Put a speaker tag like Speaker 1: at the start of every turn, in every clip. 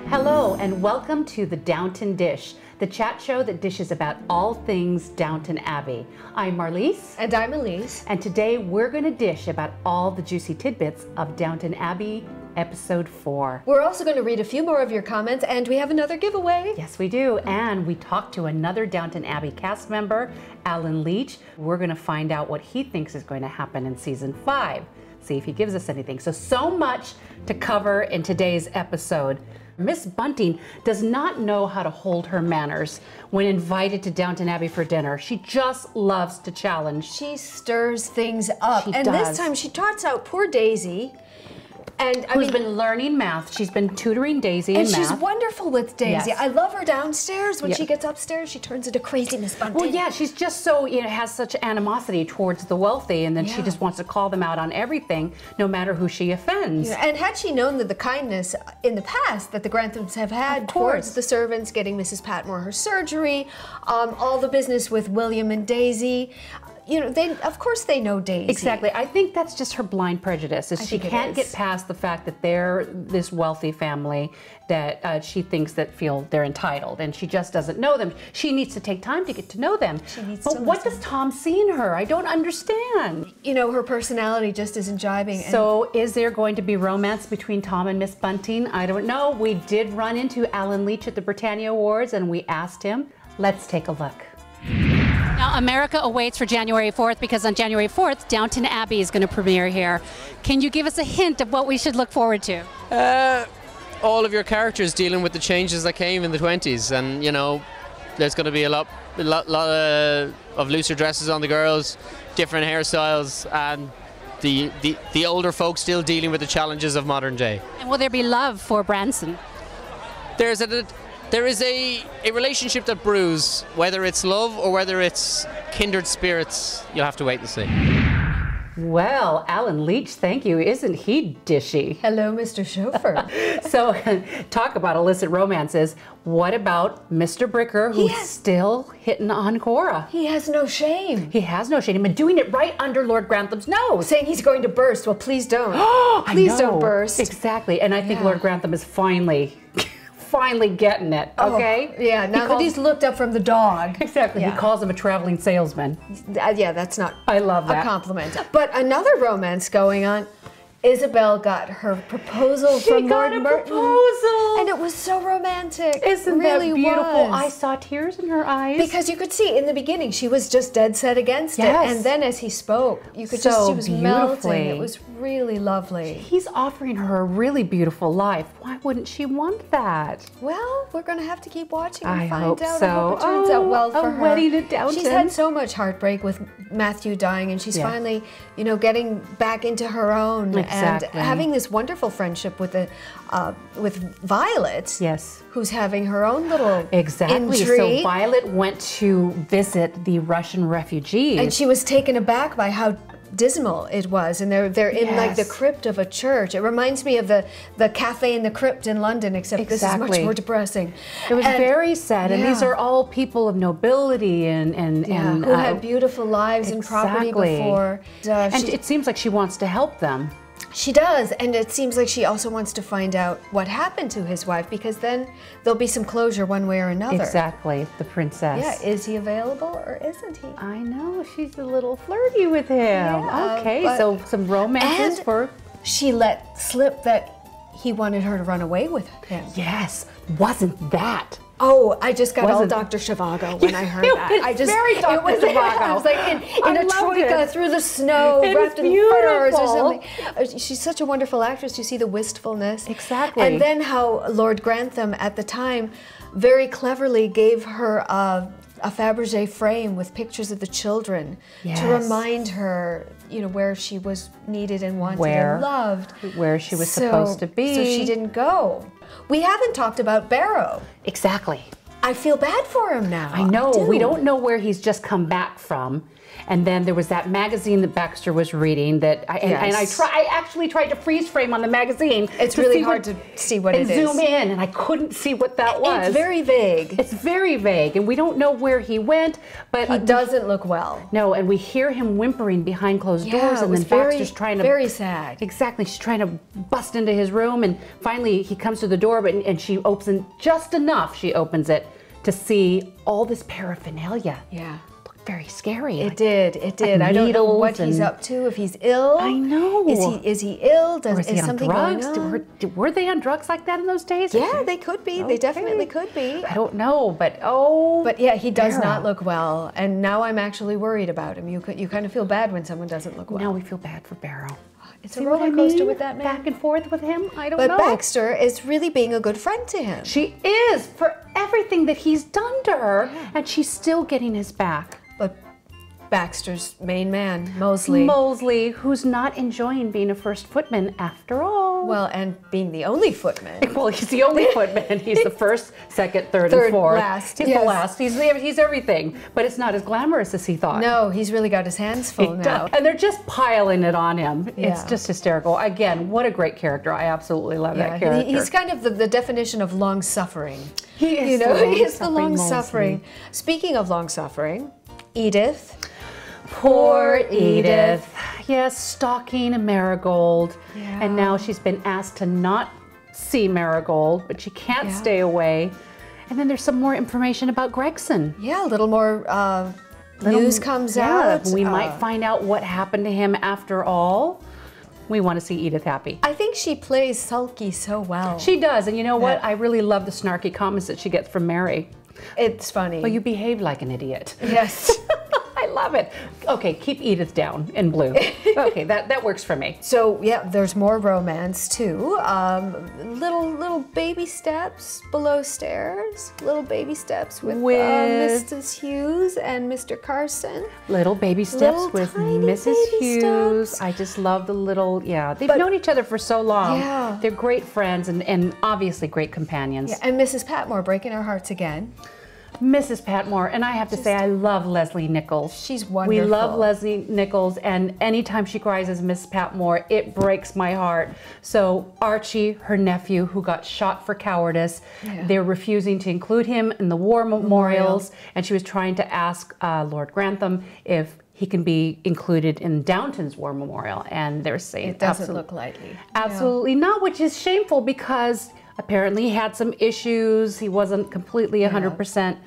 Speaker 1: Hello and welcome to the Downton Dish, the chat show that dishes about all things Downton Abbey. I'm Marlise.
Speaker 2: And I'm Elise.
Speaker 1: And today we're going to dish about all the juicy tidbits of Downton Abbey episode 4.
Speaker 2: We're also going to read a few more of your comments, and we have another giveaway.
Speaker 1: Yes, we do. And we talked to another Downton Abbey cast member, Alan Leech. We're going to find out what he thinks is going to happen in season 5. See if he gives us anything. So much to cover in today's episode. Miss Bunting does not know how to hold her manners when invited to Downton Abbey for dinner. She just loves to challenge.
Speaker 2: She stirs things up.
Speaker 1: She
Speaker 2: and
Speaker 1: does.
Speaker 2: This time she trots out poor Daisy. And
Speaker 1: Who's been learning math. She's been tutoring Daisy in math.
Speaker 2: And she's wonderful with Daisy.
Speaker 1: Yes.
Speaker 2: I love her downstairs. When
Speaker 1: Yep.
Speaker 2: she gets upstairs, she turns into crazy Miss Bunting.
Speaker 1: Well, yeah, she's just so, has such animosity towards the wealthy, and then she
Speaker 2: Yeah.
Speaker 1: just wants to call them out on everything, no matter who she offends.
Speaker 2: Yeah, and had she known that the kindness in the past that the Granthams have had towards the servants, getting Mrs. Patmore her surgery, all the business with William and Daisy, of course they know Daisy.
Speaker 1: Exactly. I think that's just her blind prejudice. Is she can't get past the fact that they're this wealthy family that she thinks that feel they're entitled, and she just doesn't know them. She needs to take time to get to know them. But what does Tom see in her? I don't understand.
Speaker 2: Her personality just isn't jibing.
Speaker 1: So is there going to be romance between Tom and Miss Bunting? I don't know. We did run into Alan Leech at the Britannia Awards, and we asked him. Let's take a look.
Speaker 3: Now, America awaits for January 4th because on January 4th, Downton Abbey is going to premiere here. Can you give us a hint of what we should look forward to?
Speaker 4: All of your characters dealing with the changes that came in the 20s, and there's going to be a lot of looser dresses on the girls, different hairstyles, and the older folks still dealing with the challenges of modern day.
Speaker 3: And will there be love for Branson?
Speaker 4: There is a relationship that brews, whether it's love or whether it's kindred spirits. You'll have to wait and see.
Speaker 1: Well, Alan Leech, thank you. Isn't he dishy?
Speaker 2: Hello, Mr. Chauffeur.
Speaker 1: So, talk about illicit romances. What about Mr. Bricker, who's still hitting on Cora?
Speaker 2: He has no shame.
Speaker 1: He has no shame. He's been doing it right under Lord Grantham's nose.
Speaker 2: Saying he's going to burst. Well, please don't. Please don't burst.
Speaker 1: Exactly. And I think Lord Grantham is finally getting it, okay?
Speaker 2: Oh, yeah, now that he's looked up from the dog.
Speaker 1: Exactly, he calls him a traveling salesman.
Speaker 2: Yeah, that's not
Speaker 1: I love that.
Speaker 2: a compliment. But another romance going on. Isabel got her proposal from Lord Merton.
Speaker 1: Proposal.
Speaker 2: And it was so romantic.
Speaker 1: Isn't
Speaker 2: really
Speaker 1: that beautiful?
Speaker 2: Was.
Speaker 1: I saw tears in her eyes.
Speaker 2: Because you could see in the beginning she was just dead set against it. And then as he spoke, you could just, she was melting. It was really lovely.
Speaker 1: He's offering her a really beautiful life. Why wouldn't she want that?
Speaker 2: Well, we're going to have to keep watching and
Speaker 1: I
Speaker 2: find
Speaker 1: hope
Speaker 2: out.
Speaker 1: so.
Speaker 2: I hope it turns out well for her.
Speaker 1: A wedding at Downton.
Speaker 2: She's had so much heartbreak with Matthew dying, and she's finally, getting back into her own.
Speaker 1: Exactly.
Speaker 2: And having this wonderful friendship with Violet.
Speaker 1: Yes.
Speaker 2: Who's having her own little
Speaker 1: intrigue. So Violet went to visit the Russian refugees.
Speaker 2: And she was taken aback by how dismal it was, and they're in like the crypt of a church. It reminds me of the cafe in the crypt in London, except this is much more depressing.
Speaker 1: It was very sad, and these are all people of nobility and
Speaker 2: who had beautiful lives and property before.
Speaker 1: And it seems like she wants to help them.
Speaker 2: She does, and it seems like she also wants to find out what happened to his wife, because then there'll be some closure one way or another.
Speaker 1: Exactly, the princess.
Speaker 2: Yeah, is he available or isn't he?
Speaker 1: I know, she's a little flirty with him.
Speaker 2: Yeah,
Speaker 1: okay, so some romances for...
Speaker 2: She let slip that he wanted her to run away with him.
Speaker 1: Yes, wasn't that?
Speaker 2: Oh, I just got all Dr. Zhivago when I heard that.
Speaker 1: It was very Dr. Zhivago.
Speaker 2: I was like in a troika through the snow, wrapped in furs or something. She's such a wonderful actress. You see the wistfulness.
Speaker 1: Exactly.
Speaker 2: And then how Lord Grantham at the time very cleverly gave her a Fabergé frame with pictures of the children to remind her, where she was needed and wanted and loved.
Speaker 1: Where she was supposed to be.
Speaker 2: So she didn't go. We haven't talked about Barrow.
Speaker 1: Exactly.
Speaker 2: I feel bad for him now.
Speaker 1: I know.
Speaker 2: do.
Speaker 1: We don't know where he's just come back from. And then there was that magazine that Baxter was reading that, and I actually tried to freeze frame on the magazine.
Speaker 2: It's really hard to see what it is.
Speaker 1: And zoom in, and I couldn't see what that was.
Speaker 2: It's very vague.
Speaker 1: It's very vague, and we don't know where he went. But
Speaker 2: he doesn't look well.
Speaker 1: No, and we hear him whimpering behind closed doors, and then Baxter's trying to.
Speaker 2: Very sad.
Speaker 1: Exactly, she's trying to bust into his room, and finally he comes to the door, and she opens it just enough. She opens it to see all this paraphernalia.
Speaker 2: Yeah.
Speaker 1: Very scary.
Speaker 2: It did. Like I don't know what he's up to. If he's ill,
Speaker 1: I know.
Speaker 2: Is he ill?
Speaker 1: Or is he on
Speaker 2: something
Speaker 1: drugs?
Speaker 2: going on?
Speaker 1: Were they on drugs like that in those days?
Speaker 2: Yeah, they could be. Okay. They definitely could be.
Speaker 1: I don't know, but oh.
Speaker 2: But yeah, he does not look well, and now I'm actually worried about him. You kind of feel bad when someone doesn't look well.
Speaker 1: Now we feel bad for Barrow.
Speaker 2: It's a roller coaster with that man.
Speaker 1: Back and forth with him. I don't know.
Speaker 2: But Baxter is really being a good friend to him.
Speaker 1: She is, for everything that he's done to her, and she's still getting his back.
Speaker 2: But Baxter's main man, Mosley.
Speaker 1: Mosley, who's not enjoying being a first footman after all.
Speaker 2: Well, and being the only footman.
Speaker 1: Well, he's the only footman. He's the first, second, third, and fourth.
Speaker 2: Last.
Speaker 1: He's the last. He's everything. But it's not as glamorous as he thought.
Speaker 2: No, he's really got his hands full now.
Speaker 1: And they're just piling it on him.
Speaker 2: Yeah.
Speaker 1: It's just hysterical. Again, what a great character. I absolutely love that character.
Speaker 2: He's kind of the definition of long-suffering.
Speaker 1: He is
Speaker 2: he is the long-suffering. Speaking of long-suffering, Edith.
Speaker 1: Poor Edith. Yes, stalking Marigold.
Speaker 2: Yeah.
Speaker 1: And now she's been asked to not see Marigold, but she can't stay away. And then there's some more information about Gregson.
Speaker 2: Yeah, a little more news comes out.
Speaker 1: We might find out what happened to him after all. We want to see Edith happy.
Speaker 2: I think she plays sulky so well.
Speaker 1: She does, and you know what? I really love the snarky comments that she gets from Mary.
Speaker 2: It's funny.
Speaker 1: Well, you behave like an idiot.
Speaker 2: Yes.
Speaker 1: I love it. Okay, keep Edith down in blue. Okay, that works for me.
Speaker 2: So yeah, there's more romance too. Little baby steps below stairs. Little baby steps with Mrs. Hughes and Mr. Carson.
Speaker 1: Little baby steps with Mrs. Hughes. I just love the little, they've known each other for so long.
Speaker 2: Yeah.
Speaker 1: They're great friends and obviously great companions.
Speaker 2: Yeah, and Mrs. Patmore breaking our hearts again.
Speaker 1: Mrs. Patmore, and I have to say I love Leslie Nichols.
Speaker 2: She's wonderful.
Speaker 1: We love Leslie Nichols, and anytime she cries as Miss Patmore, it breaks my heart. So Archie, her nephew, who got shot for cowardice, they're refusing to include him in the war memorials, and she was trying to ask Lord Grantham if he can be included in Downton's war memorial, and they're saying
Speaker 2: it doesn't look likely.
Speaker 1: Absolutely not, which is shameful because apparently he had some issues. He wasn't completely 100%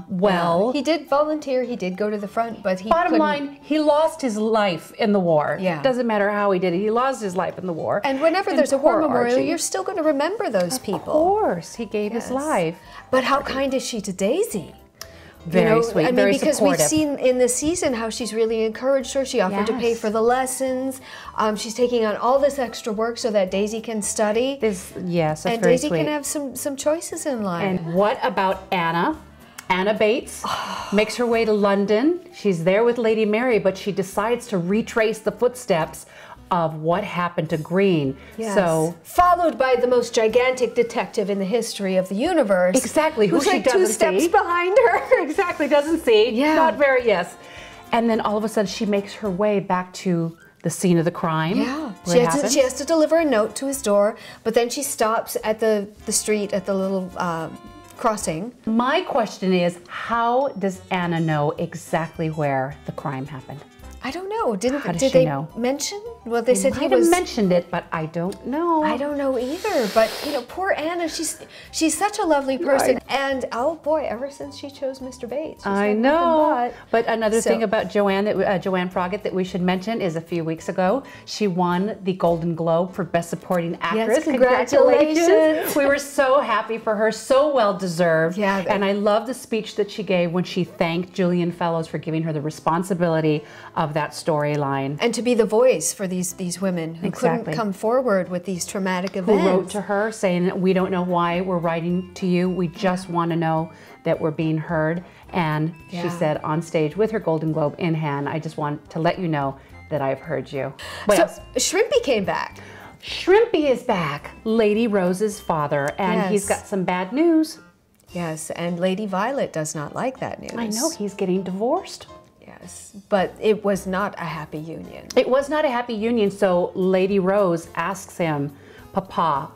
Speaker 1: well.
Speaker 2: He did volunteer. He did go to the front, but he
Speaker 1: Bottom line, he lost his life in the war.
Speaker 2: Yeah.
Speaker 1: Doesn't matter how he did it. He lost his life in the war.
Speaker 2: And whenever there's a war memorial,
Speaker 1: Archie,
Speaker 2: you're still going to remember those people.
Speaker 1: Of course, he gave his life.
Speaker 2: But how kind is she to Daisy?
Speaker 1: Very sweet,
Speaker 2: I mean,
Speaker 1: very
Speaker 2: because
Speaker 1: supportive.
Speaker 2: we've seen in the season how she's really encouraged her. She offered to pay for the lessons. She's taking on all this extra work so that Daisy can study.
Speaker 1: Yes, that's
Speaker 2: and
Speaker 1: very
Speaker 2: Daisy
Speaker 1: sweet.
Speaker 2: can have some choices in life.
Speaker 1: And what about Anna? Anna Bates makes her way to London. She's there with Lady Mary, but she decides to retrace the footsteps of what happened to Green.
Speaker 2: Yes.
Speaker 1: So
Speaker 2: followed by the most gigantic detective in the history of the universe.
Speaker 1: Exactly, who
Speaker 2: who's
Speaker 1: she
Speaker 2: like
Speaker 1: doesn't
Speaker 2: 2 steps
Speaker 1: see.
Speaker 2: behind her.
Speaker 1: Exactly, doesn't see.
Speaker 2: Yeah.
Speaker 1: Not very, yes. And then all of a sudden she makes her way back to the scene of the crime.
Speaker 2: Yeah,
Speaker 1: where
Speaker 2: she has to deliver a note to his door, but then she stops at the street at the little crossing.
Speaker 1: My question is, how does Anna know exactly where the crime happened?
Speaker 2: I don't know. Did
Speaker 1: she
Speaker 2: they
Speaker 1: know?
Speaker 2: mention? Well, they said he
Speaker 1: might
Speaker 2: was.
Speaker 1: have mentioned it, but I don't know.
Speaker 2: I don't know either. But poor Anna. She's such a lovely person. And oh boy, ever since she chose Mr. Bates,
Speaker 1: I know. But another thing about Joanne Froggatt that we should mention is a few weeks ago she won the Golden Globe for Best Supporting Actress.
Speaker 2: Yes, congratulations!
Speaker 1: We were so happy for her. So well deserved.
Speaker 2: Yeah.
Speaker 1: And I love the speech that she gave when she thanked Julian Fellows for giving her the responsibility of that storyline.
Speaker 2: And to be the voice for these women who couldn't come forward with these traumatic events.
Speaker 1: Who wrote to her saying, we don't know why we're writing to you. We just want to know that we're being heard. And she said on stage with her Golden Globe in hand, I just want to let you know that I've heard you. What else?
Speaker 2: Shrimpy came back.
Speaker 1: Shrimpy is back, Lady Rose's father, and he's got some bad news.
Speaker 2: Yes, and Lady Violet does not like that news.
Speaker 1: I know, he's getting divorced.
Speaker 2: Yes, but it was not a happy union.
Speaker 1: It was not a happy union, so Lady Rose asks him, Papa,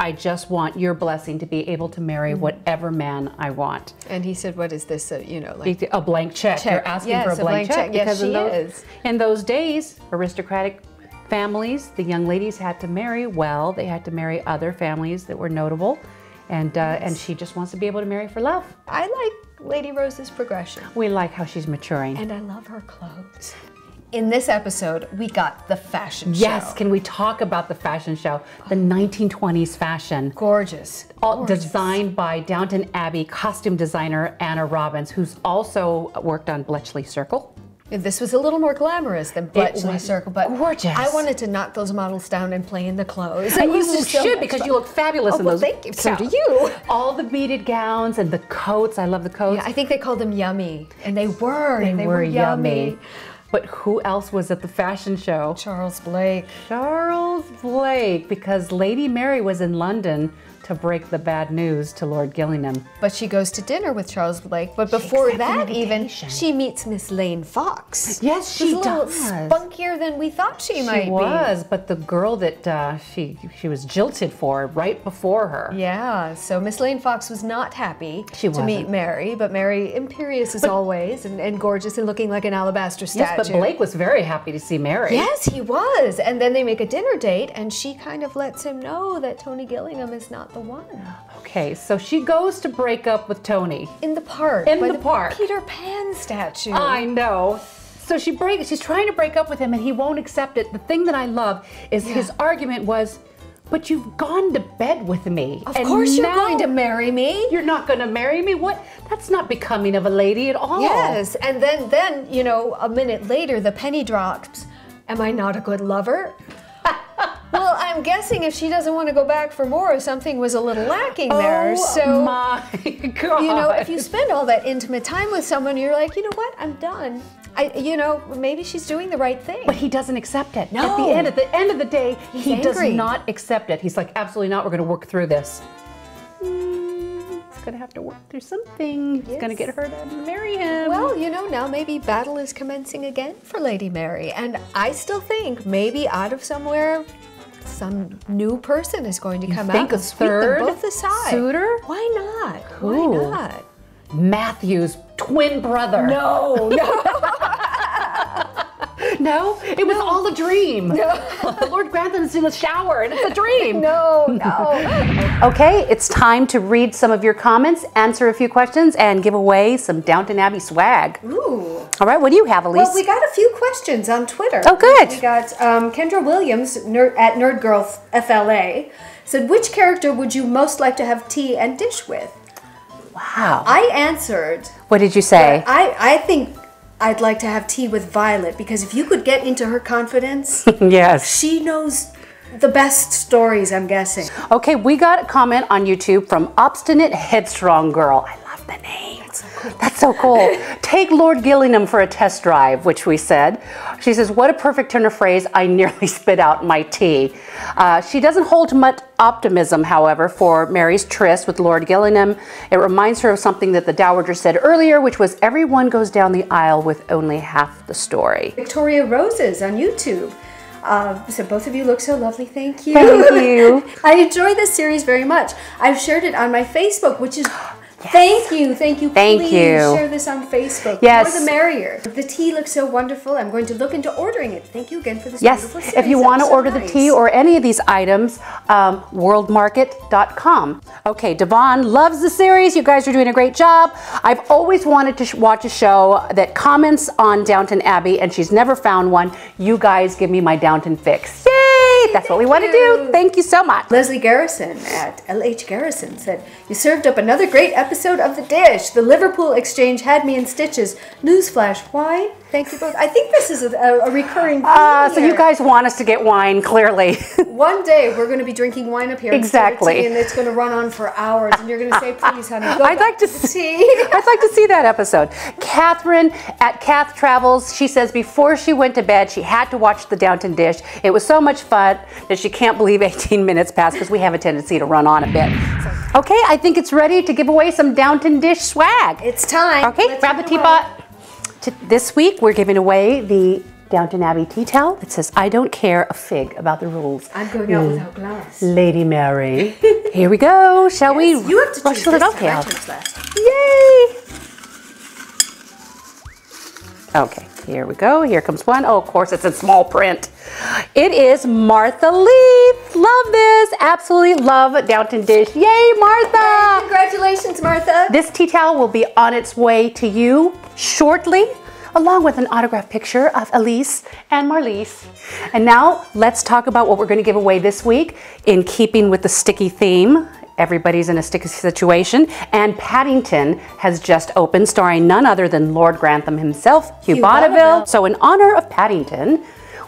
Speaker 1: I just want your blessing to be able to marry whatever man I want.
Speaker 2: And he said, what is this, like...
Speaker 1: A blank check. You're asking for a blank check.
Speaker 2: Yes, she
Speaker 1: is. In those days, aristocratic families, the young ladies had to marry well. They had to marry other families that were notable. And she just wants to be able to marry for love.
Speaker 2: I like Lady Rose's progression.
Speaker 1: We like how she's maturing.
Speaker 2: And I love her clothes. In this episode, we got the fashion show.
Speaker 1: Yes, can we talk about the fashion show? The 1920s fashion.
Speaker 2: Gorgeous.
Speaker 1: All designed by Downton Abbey costume designer Anna Robbins, who's also worked on Bletchley Circle.
Speaker 2: This was a little more glamorous than Bletchley Circle, but
Speaker 1: gorgeous.
Speaker 2: I wanted to knock those models down and play in the clothes.
Speaker 1: And you should, because you look fabulous in those.
Speaker 2: Thank you. So do you.
Speaker 1: All the beaded gowns and the coats. I love the coats.
Speaker 2: Yeah, I think they called them yummy, and they were.
Speaker 1: They were yummy. But who else was at the fashion show?
Speaker 2: Charles Blake.
Speaker 1: Charles Blake, because Lady Mary was in London to break the bad news to Lord Gillingham.
Speaker 2: But she goes to dinner with Charles Blake. But before that, even, she meets Miss Lane Fox.
Speaker 1: Yes, she does.
Speaker 2: She's a little spunkier than we thought she might be.
Speaker 1: She was, but the girl that she was jilted for right before her.
Speaker 2: Yeah, so Miss Lane Fox was not happy to meet Mary, but Mary, imperious as always, and gorgeous and looking like an alabaster statue.
Speaker 1: Yes, but Blake was very happy to see Mary.
Speaker 2: Yes, he was. And then they make a dinner date, and she kind of lets him know that Tony Gillingham is not the one.
Speaker 1: Okay, so she goes to break up with Tony.
Speaker 2: In the park.
Speaker 1: In the park.
Speaker 2: Peter Pan statue.
Speaker 1: I know. So she's trying to break up with him and he won't accept it. The thing that I love is his argument was, but you've gone to bed with me.
Speaker 2: Of course you're going to marry me.
Speaker 1: You're not going to marry me? What? That's not becoming of a lady at all.
Speaker 2: Yes, and then you know, a minute later, the penny drops. Am I not a good lover? Well, I'm guessing if she doesn't want to go back for more, something was a little lacking there.
Speaker 1: So my God.
Speaker 2: You know, if you spend all that intimate time with someone, you're like, you know what, I'm done. You know, maybe she's doing the right thing.
Speaker 1: But he doesn't accept it.
Speaker 2: No.
Speaker 1: At the end of the day, he
Speaker 2: angry.
Speaker 1: does not accept it. He's like, absolutely not. We're going to work through this. He's going to have to work through something. He's going to get her to marry him.
Speaker 2: Well, you know, now maybe battle is commencing again for Lady Mary. And I still think maybe out of somewhere, some new person is going to come out and sweep them both aside.
Speaker 1: Suitor?
Speaker 2: Why not?
Speaker 1: Who?
Speaker 2: Why not?
Speaker 1: Matthew's twin brother.
Speaker 2: No, no.
Speaker 1: No, it was all a dream. No. Lord Grantham's in the shower and it's a dream.
Speaker 2: No, no.
Speaker 1: Okay, it's time to read some of your comments, answer a few questions, and give away some Downton Abbey swag.
Speaker 2: Ooh.
Speaker 1: All right, what do you have, Elise?
Speaker 2: Well, we got a few questions on Twitter.
Speaker 1: Oh, good.
Speaker 2: We got Kendra Williams at NerdGirlFLA said, which character would you most like to have tea and dish with?
Speaker 1: Wow.
Speaker 2: I answered.
Speaker 1: What did you say?
Speaker 2: I think I'd like to have tea with Violet, because if you could get into her confidence,
Speaker 1: yes,
Speaker 2: she knows the best stories, I'm guessing.
Speaker 1: Okay, we got a comment on YouTube from Obstinate Headstrong Girl. I love the name. That's so cool. That's so cool. Take Lord Gillingham for a test drive, which we said. She says, what a perfect turn of phrase. I nearly spit out my tea. She doesn't hold much optimism, however, for Mary's tryst with Lord Gillingham. It reminds her of something that the Dowager said earlier, which was everyone goes down the aisle with only half the story.
Speaker 2: Victoria Roses on YouTube. So both of you look so lovely. Thank you.
Speaker 1: Thank you.
Speaker 2: I enjoy this series very much. I've shared it on my Facebook, which is thank you. Please share this on Facebook.
Speaker 1: Yes.
Speaker 2: The more the merrier. The tea looks so wonderful. I'm going to look into ordering it. Thank you again for this beautiful series.
Speaker 1: If you want to order the tea or any of these items, worldmarket.com. Okay, Devon loves the series. You guys are doing a great job. I've always wanted to watch a show that comments on Downton Abbey, and she's never found one. You guys give me my Downton fix. Yay! That's what we want to do. Thank you so much.
Speaker 2: Leslie Garrison at LH Garrison said, you served up another great episode of The Dish. The Liverpool exchange had me in stitches. Newsflash, why? Thank you both. I think this is a recurring theme
Speaker 1: So you guys want us to get wine, clearly.
Speaker 2: One day we're going to be drinking wine up here.
Speaker 1: Exactly.
Speaker 2: And it's going to run on for hours. And you're going to say, please, honey, go
Speaker 1: I'd like to see. I'd like to see that episode. Catherine at Kath Travels, she says before she went to bed, she had to watch the Downton Dish. It was so much fun that she can't believe 18 minutes passed because we have a tendency to run on a bit. Okay, I think it's ready to give away some Downton Dish swag.
Speaker 2: It's time.
Speaker 1: Okay,
Speaker 2: Let's
Speaker 1: grab the teapot. This week, we're giving away the Downton Abbey tea towel. It says, I don't care a fig about the rules.
Speaker 2: I'm going out without glass.
Speaker 1: Lady Mary. Here we go. Shall we?
Speaker 2: You have to choose this
Speaker 1: Okay.
Speaker 2: time. I chose last.
Speaker 1: Yay! Okay, here we go. Here comes one. Oh, of course, it's in small print. It is Martha Leaf. Love this. Absolutely love Downton Dish. Yay, Martha!
Speaker 2: Hey, congratulations, Martha.
Speaker 1: This tea towel will be on its way to you shortly, along with an autographed picture of Elise and Marlise. And now let's talk about what we're going to give away this week in keeping with the sticky theme. Everybody's in a sticky situation, and Paddington has just opened, starring none other than Lord Grantham himself, Hugh Bonneville. So in honor of Paddington,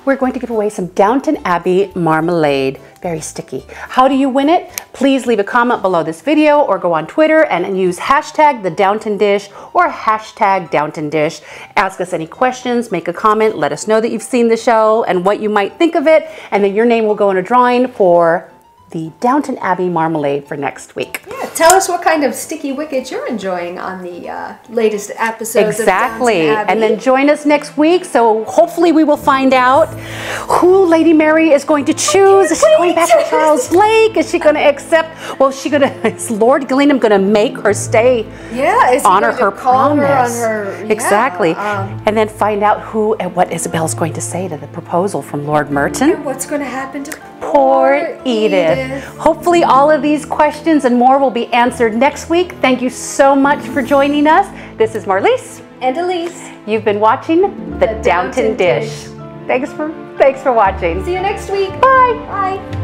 Speaker 1: we're going to give away some Downton Abbey marmalade. Very sticky. How do you win it? Please leave a comment below this video or go on Twitter and use hashtag the Downton Dish or hashtag Downton Dish. Ask us any questions, make a comment, let us know that you've seen the show and what you might think of it, and then your name will go in a drawing for the Downton Abbey marmalade for next week.
Speaker 2: Yeah, tell us what kind of sticky wickets you're enjoying on the latest episodes of Downton Abbey.
Speaker 1: And then join us next week. So hopefully we will find out who Lady Mary is going to choose. Is she going back to Charles Blake? Is she going to accept? Well, is Lord Gillingham going to make her stay?
Speaker 2: Yeah, is he
Speaker 1: honor
Speaker 2: going to
Speaker 1: her
Speaker 2: call
Speaker 1: promise?
Speaker 2: her on her, yeah,
Speaker 1: exactly. And then find out who and what Isabel's going to say to the proposal from Lord Merton.
Speaker 2: And what's going to happen to
Speaker 1: poor Edith. Hopefully all of these questions and more will be answered next week. Thank you so much for joining us. This is Marlise.
Speaker 2: And Elise.
Speaker 1: You've been watching the Downton Dish. Thanks for watching.
Speaker 2: See you next week.
Speaker 1: Bye.
Speaker 2: Bye.